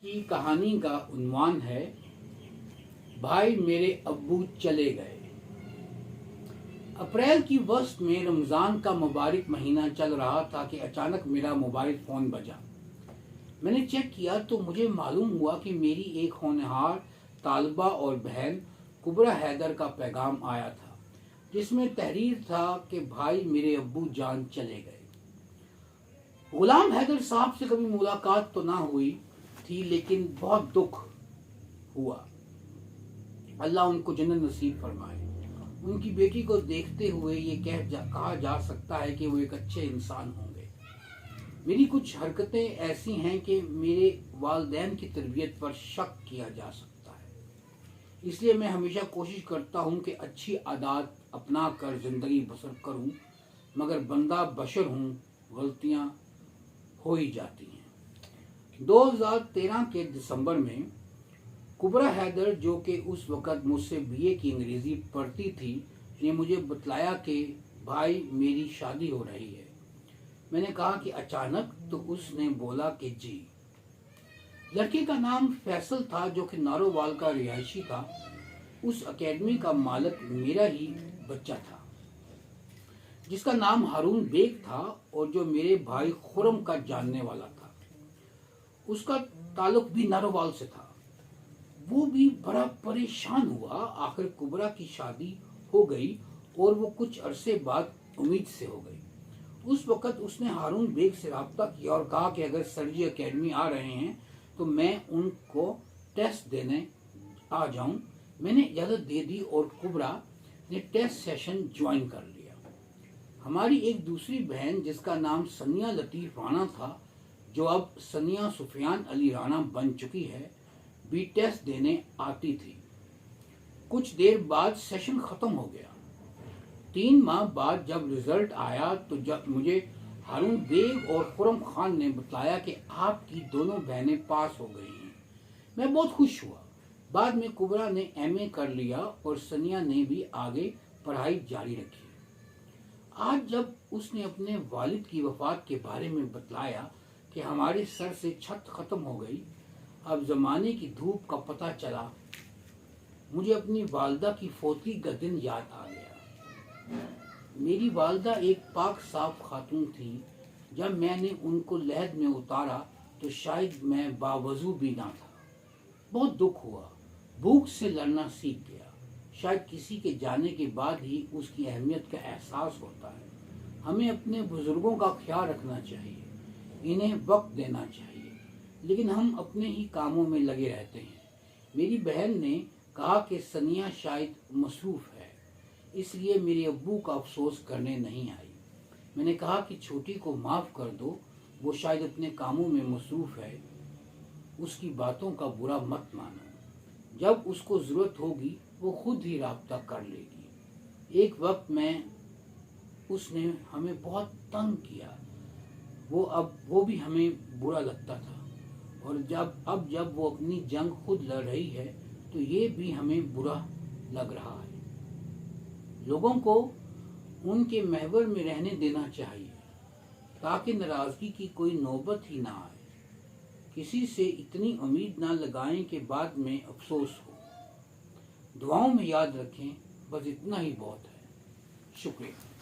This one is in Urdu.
کی کہانی کا عنوان ہے بھائی میرے ابو چلے گئے۔ اپریل کی وسط میں رمضان کا مبارک مہینہ چل رہا تھا کہ اچانک میرا موبائل فون بجا۔ میں نے چیک کیا تو مجھے معلوم ہوا کہ میری ایک ہونہار طالبہ اور بہن کبرا حیدر کا پیغام آیا تھا، جس میں تحریر تھا کہ بھائی میرے ابو جان چلے گئے۔ غلام حیدر صاحب سے کبھی ملاقات تو نہ ہوئی تھی، لیکن بہت دکھ ہوا۔ اللہ ان کو جنت نصیب فرمائے۔ ان کی بیٹی کو دیکھتے ہوئے یہ کہا جا سکتا ہے کہ وہ ایک اچھے انسان ہوں گے۔ میری کچھ حرکتیں ایسی ہیں کہ میرے والدین کی تربیت پر شک کیا جا سکتا ہے، اس لیے میں ہمیشہ کوشش کرتا ہوں کہ اچھی عادات اپنا کر زندگی بسر کروں، مگر بندہ بشر ہوں، غلطیاں ہو ہی جاتی ہیں۔ 2013 کے دسمبر میں کبرا حیدر، جو کہ اس وقت مجھ سے BA کی انگریزی پڑھتی تھی، نے مجھے بتلایا کہ بھائی میری شادی ہو رہی ہے۔ میں نے کہا کہ اچانک؟ تو اس نے بولا کہ جی۔ لڑکے کا نام فیصل تھا، جو کہ نارووال کا رہائشی تھا۔ اس اکیڈمی کا مالک میرا ہی بچہ تھا، جس کا نام ہارون بیگ تھا اور جو میرے بھائی خرم کا جاننے والا تھا۔ اس کا تعلق بھی نارووال سے تھا۔ وہ بھی بڑا پریشان ہوا۔ آخر کبرا کی شادی ہو گئی اور وہ کچھ عرصے بعد امید سے ہو گئی۔ اس وقت اس نے ہارون بیگ سے رابطہ کیا اور کہا کہ اگر سر جی اکیڈمی آ رہے ہیں تو میں ان کو ٹیسٹ دینے آ جاؤں۔ میں نے اجازت دے دی اور کبرا نے ٹیسٹ سیشن جوائن کر لیا۔ ہماری ایک دوسری بہن، جس کا نام ثانیہ لطیف رانا تھا، جو اب ثانیہ سفیان علی رانا بن چکی ہے، بھی ٹیسٹ دینے آتی تھی۔ کچھ دیر بعد سیشن ختم ہو گیا۔ 3 ماہ بعد جب رزلٹ آیا تو جب مجھے ہارون بیگ اور خرم خان نے بتلایا کہ آپ کی دونوں بہنیں پاس ہو گئی ہیں، میں بہت خوش ہوا۔ بعد میں کبرا نے MA کر لیا اور ثانیہ نے بھی آگے پڑھائی جاری رکھی۔ آج جب اس نے اپنے والد کی وفات کے بارے میں بتلایا کہ ہمارے سر سے چھت ختم ہو گئی، اب زمانے کی دھوپ کا پتہ چلا، مجھے اپنی والدہ کی فوتی کا دن یاد آ گیا۔ میری والدہ ایک پاک صاف خاتون تھی۔ جب میں نے ان کو لحد میں اتارا تو شاید میں باوضو بھی نہ تھا۔ بہت دکھ ہوا۔ بھوک سے لڑنا سیکھ گیا۔ شاید کسی کے جانے کے بعد ہی اس کی اہمیت کا احساس ہوتا ہے۔ ہمیں اپنے بزرگوں کا خیال رکھنا چاہیے، انہیں وقت دینا چاہیے، لیکن ہم اپنے ہی کاموں میں لگے رہتے ہیں۔ میری بہن نے کہا کہ ثانیہ شاید مصروف ہے، اس لیے میرے ابو کا افسوس کرنے نہیں آئی۔ میں نے کہا کہ چھوٹی کو معاف کر دو، وہ شاید اپنے کاموں میں مصروف ہے، اس کی باتوں کا برا مت مانو۔ جب اس کو ضرورت ہوگی وہ خود ہی رابطہ کر لے گی۔ ایک وقت میں اس نے ہمیں بہت تنگ کیا، وہ بھی ہمیں برا لگتا تھا، اور جب وہ اپنی جنگ خود لڑ رہی ہے تو یہ بھی ہمیں برا لگ رہا ہے۔ لوگوں کو ان کے محور میں رہنے دینا چاہیے تاکہ ناراضگی کی کوئی نوبت ہی نہ آئے۔ کسی سے اتنی امید نہ لگائیں کہ بعد میں افسوس ہو۔ دعاؤں میں یاد رکھیں، بس اتنا ہی بہت ہے۔ شکریہ۔